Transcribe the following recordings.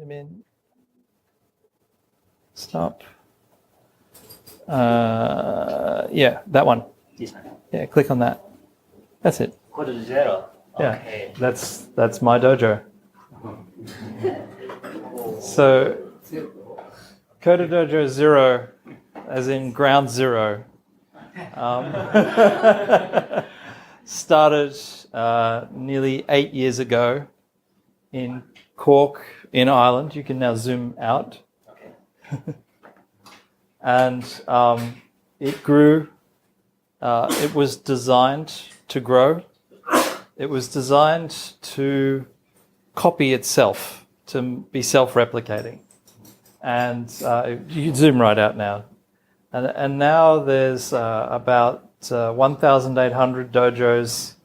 Zoom in. Stop. Yeah, that one. This one. Yeah, click on that. That's it. CoderDojo. Okay. Yeah, that's my dojo. So, CoderDojo 0, as in ground zero, started nearly 8 years ago in Cork, in Ireland. You can now zoom out. Okay. And it grew. It was designed to grow. It was designed to copy itself, to be self-replicating. And you can zoom right out now. And now there's about 1,800 dojos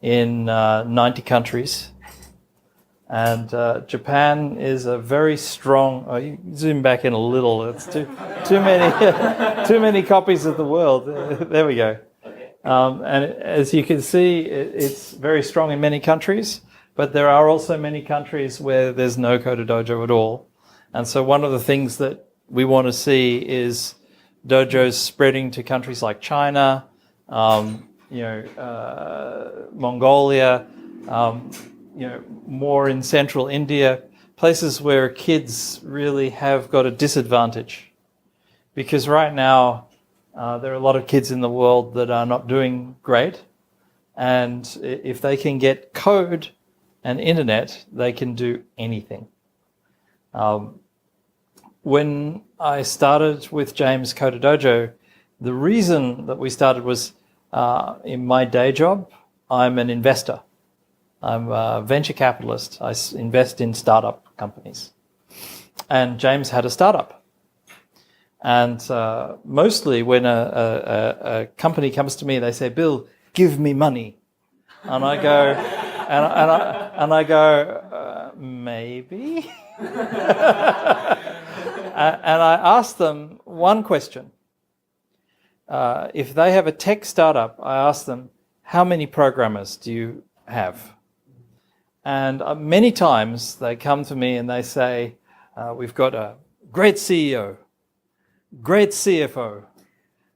in 90 countries. And Japan is a very strong. Oh, you zoom back in a little. It's too many copies of the world. There we go. And as you can see, it's very strong in many countries. But there are also many countries where there's no CoderDojo at all. And so one of the things that we want to see is dojos spreading to countries like China, Mongolia. More in central India, places where kids really have got a disadvantage. Because right now, there are a lot of kids in the world that are not doing great. And if they can get code and internet, they can do anything. When I started with James CoderDojo, the reason that we started was in my day job, I'm an investor. I'm a venture capitalist. I invest in startup companies. And James had a startup. And mostly when a company comes to me, they say, "Bill, give me money." And I go, maybe. And I ask them one question. If they have a tech startup, I ask them, how many programmers do you have? And many times they come to me and they say, we've got a great CEO, great CFO,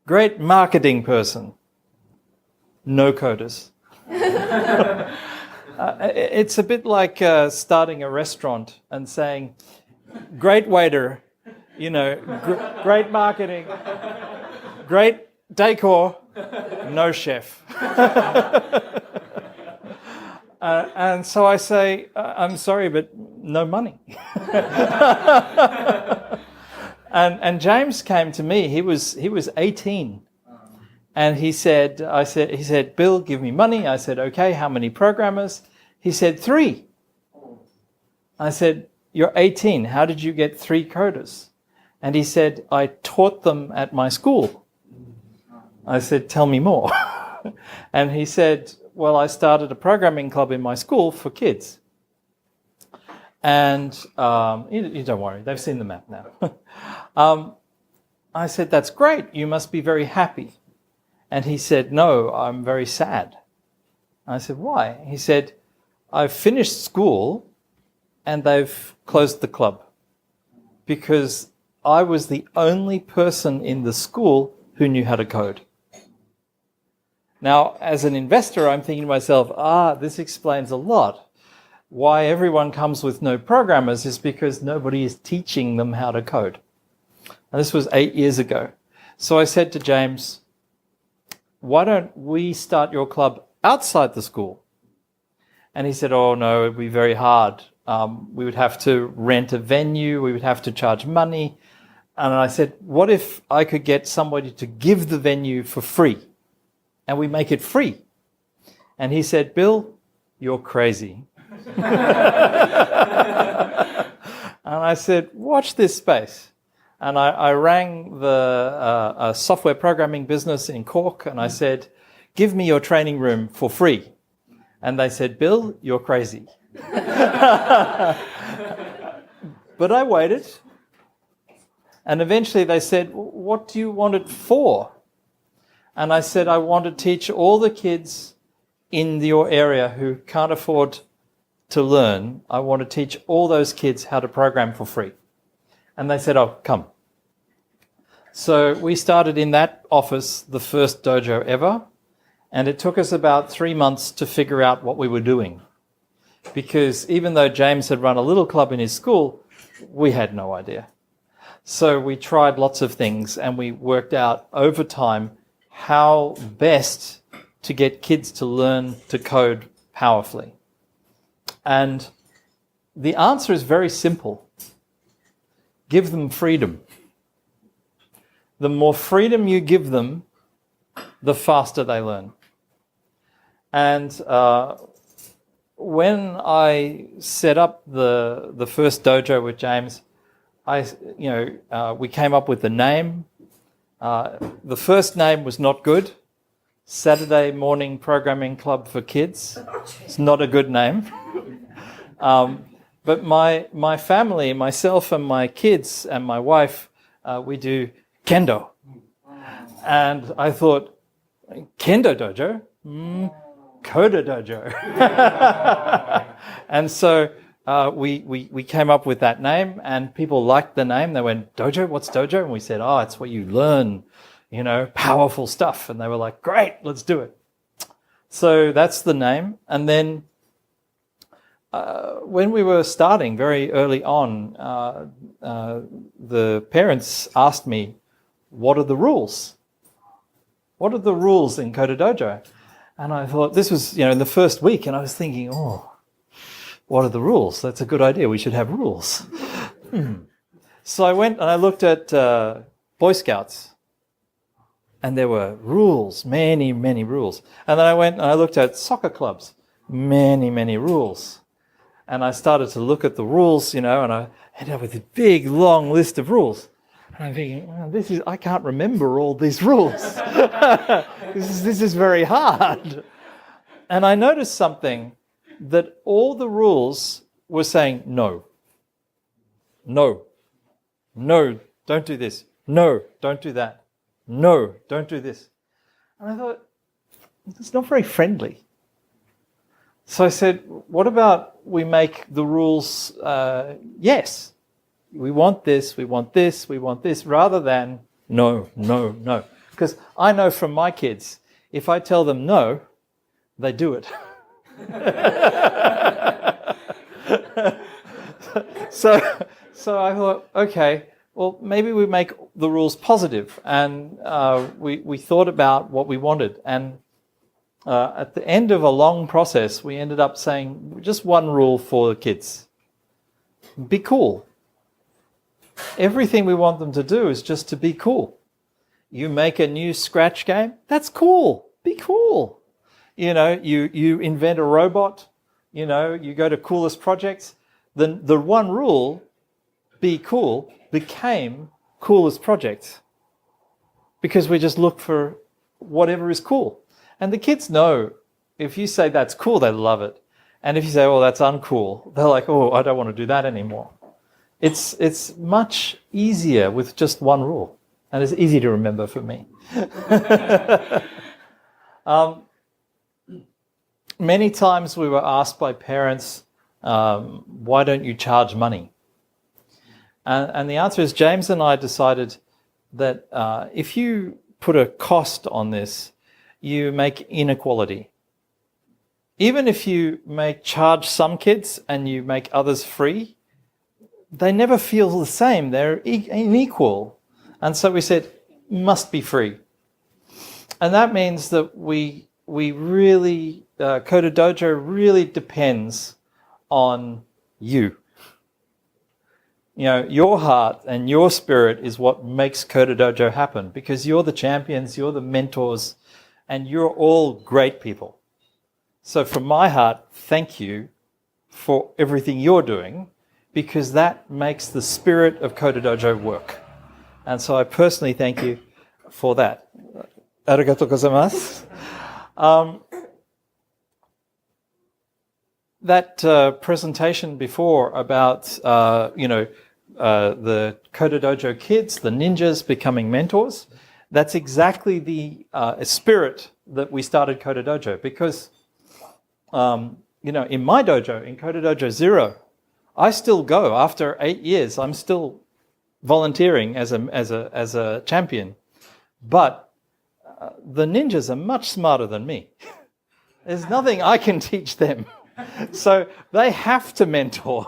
great marketing person, no coders. It's a bit like starting a restaurant and saying, great waiter, great marketing, great decor, no chef. And so I say, I'm sorry, but no money. and James came to me. He was 18, and he said, Bill, give me money. I said, okay. How many programmers? He said 3. I said, you're 18. How did you get 3 coders? And he said, I taught them at my school. I said, tell me more. And he said, well, I started a programming club in my school for kids. And you don't worry, they've seen the map now. I said, that's great. You must be very happy. And he said, no, I'm very sad. I said, why? He said, I've finished school and they've closed the club because I was the only person in the school who knew how to code. Now, as an investor, I'm thinking to myself, this explains a lot. Why everyone comes with no programmers is because nobody is teaching them how to code. And this was 8 years ago. So I said to James, why don't we start your club outside the school? And he said, oh, no, it'd be very hard. We would have to rent a venue. We would have to charge money. And I said, what if I could get somebody to give the venue for free? And we make it free. And he said, Bill, you're crazy. And I said, watch this space. And I rang the software programming business in Cork and I said, give me your training room for free. And they said, Bill, you're crazy. But I waited. And eventually they said, what do you want it for? And I said, I want to teach all the kids in your area who can't afford to learn. I want to teach all those kids how to program for free. And they said, oh, come. So we started in that office, the first dojo ever. And it took us about 3 months to figure out what we were doing. Because even though James had run a little club in his school, we had no idea. So we tried lots of things and we worked out over time how best to get kids to learn to code powerfully. And the answer is very simple. Give them freedom. The more freedom you give them, the faster they learn. And when I set up the first dojo with James, we came up with the name. The first name was not good. Saturday Morning Programming Club for Kids. It's not a good name. But my family, myself and my kids and my wife, we do kendo. And I thought, kendo dojo? CoderDojo. And so we came up with that name and people liked the name. They went, dojo? What's dojo? And we said, oh, it's where you learn, powerful stuff. And they were like, great, let's do it. So that's the name. And then when we were starting very early on, the parents asked me, what are the rules? What are the rules in CoderDojo? And I thought, this was, in the first week, and I was thinking, oh, what are the rules? That's a good idea. We should have rules. So I went and I looked at Boy Scouts, and there were rules, many, many rules. And then I went and I looked at soccer clubs, many, many rules. And I started to look at the rules, and I ended up with a big, long list of rules. And I'm thinking, I can't remember all these rules. This is very hard. And I noticed something, that all the rules were saying no. No. No, don't do this. No, don't do that. No, don't do this. And I thought, it's not very friendly. So I said, what about we make the rules yes? We want this, we want this, we want this, rather than no, no, no. Because I know from my kids, if I tell them no, they do it. So I thought, okay, well, maybe we make the rules positive. And we thought about what we wanted. And at the end of a long process, we ended up saying just one rule for the kids. Be cool. Everything we want them to do is just to be cool. You make a new Scratch game, that's cool. Be cool. You invent a robot, you go to coolest projects. The one rule, be cool, became coolest projects. Because we just look for whatever is cool. And the kids know, if you say that's cool, they love it. And if you say, oh, that's uncool, they're like, oh, I don't want to do that anymore. It's much easier with just one rule. And it's easy to remember for me. Many times we were asked by parents, why don't you charge money? And the answer is, James and I decided that if you put a cost on this, you make inequality. Even if you charge some kids and you make others free, they never feel the same. They're unequal. And so we said, must be free. And that means that we really, CoderDojo really depends on you. Your heart and your spirit is what makes CoderDojo happen, because you're the champions, you're the mentors, and you're all great people. So from my heart, thank you for everything you're doing, because that makes the spirit of CoderDojo work. And so I personally thank you for that. Arigatou gozaimasu. That presentation before about, the CoderDojo kids, the ninjas becoming mentors, that's exactly the spirit that we started CoderDojo, because in my dojo, in CoderDojo Zero, I still go after 8 years. I'm still volunteering as a champion, but the ninjas are much smarter than me. There's nothing I can teach them, so they have to mentor,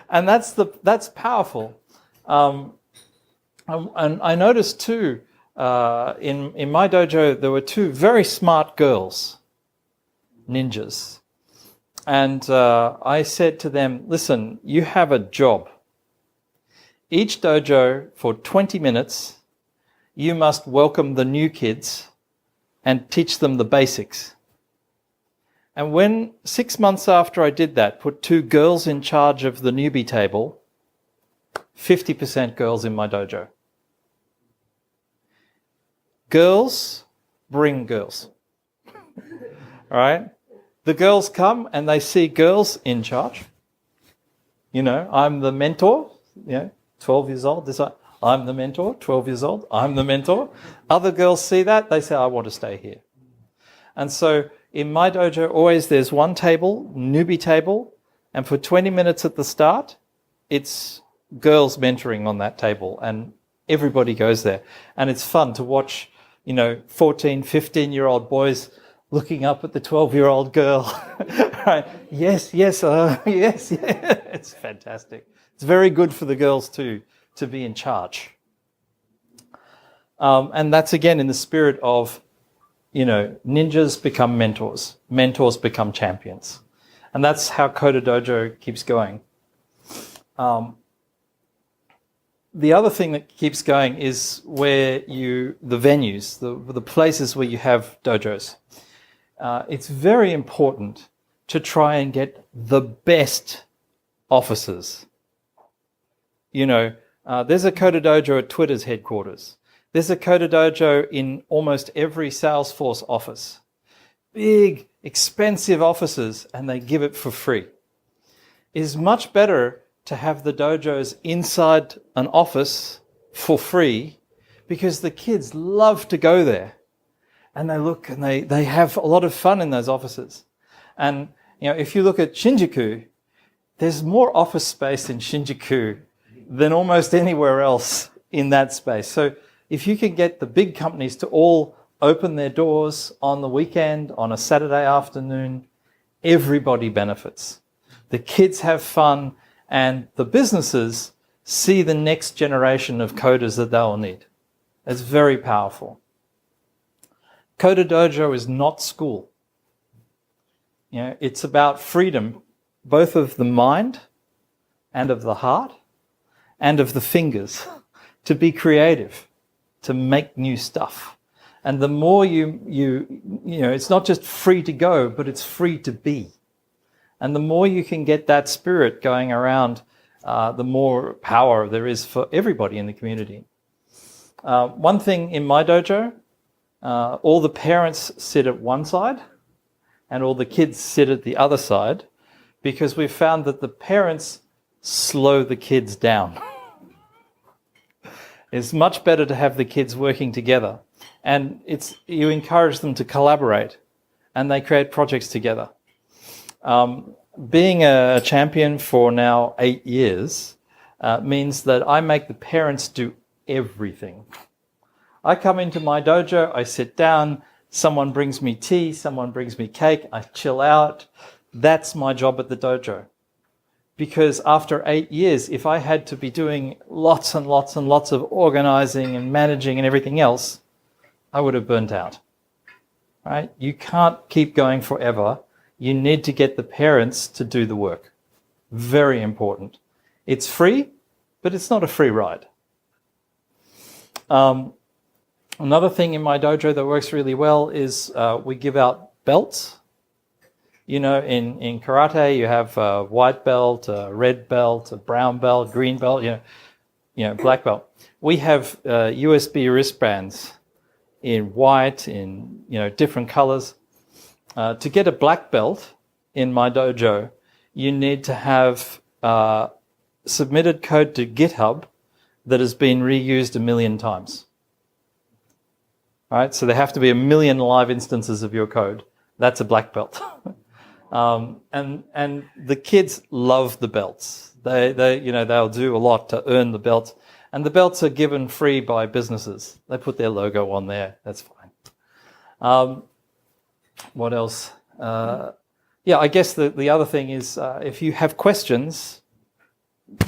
and that's powerful. And I noticed too, in my dojo, there were 2 very smart girls, ninjas. And I said to them, listen, you have a job. Each dojo, for 20 minutes, you must welcome the new kids and teach them the basics. And when 6 months after I did that, put 2 girls in charge of the newbie table, 50% girls in my dojo. Girls bring girls. All right? The girls come and they see girls in charge. I'm the mentor, 12 years old. I'm the mentor, 12 years old. I'm the mentor. Other girls see that, they say, I want to stay here. And so in my dojo, always there's one table, newbie table, and for 20 minutes at the start, it's girls mentoring on that table, and everybody goes there. And it's fun to watch, 14, 15-year-old boys looking up at the 12-year-old girl. Right? Yes. It's fantastic. It's very good for the girls too, to be in charge. And that's again in the spirit of, ninjas become mentors. Mentors become champions. And that's how CoderDojo keeps going. The other thing that keeps going is the venues, the places where you have dojos. It's very important to try and get the best offices. There's a CoderDojo at Twitter's headquarters. There's a CoderDojo in almost every Salesforce office. Big, expensive offices, and they give it for free. It is much better to have the dojos inside an office for free, because the kids love to go there. And they look and they have a lot of fun in those offices. And, if you look at Shinjuku, there's more office space in Shinjuku than almost anywhere else in that space. So if you can get the big companies to all open their doors on the weekend, on a Saturday afternoon, everybody benefits. The kids have fun, and the businesses see the next generation of coders that they'll need. It's very powerful. CoderDojo is not school. It's about freedom, both of the mind and of the heart and of the fingers, to be creative, to make new stuff. And the more it's not just free to go, but it's free to be. And the more you can get that spirit going around, the more power there is for everybody in the community. One thing in my dojo, all the parents sit at one side and all the kids sit at the other side, because we've found that the parents slow the kids down. It's much better to have the kids working together, and you encourage them to collaborate, and they create projects together. Being a champion for now 8 years means that I make the parents do everything. I come into my dojo, I sit down, someone brings me tea, someone brings me cake, I chill out. That's my job at the dojo. Because after 8 years, if I had to be doing lots and lots and lots of organizing and managing and everything else, I would have burnt out. Right? You can't keep going forever. You need to get the parents to do the work. Very important. It's free, but it's not a free ride. Another thing in my dojo that works really well is we give out belts. In karate, you have a white belt, a red belt, a brown belt, green belt, black belt. We have USB wristbands in white, in different colors. To get a black belt in my dojo, you need to have submitted code to GitHub that has been reused 1 million times. All right, so there have to be 1 million live instances of your code. That's a black belt. And the kids love the belts. They'll do a lot to earn the belts. And the belts are given free by businesses. They put their logo on there. That's fine. What else? I guess the other thing is if you have questions,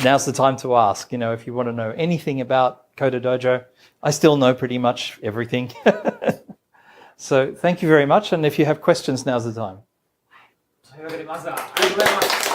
now's the time to ask. If you want to know anything about CoderDojo, I still know pretty much everything. So thank you very much. And if you have questions, now's the time. というわけでまずはありがとうございます。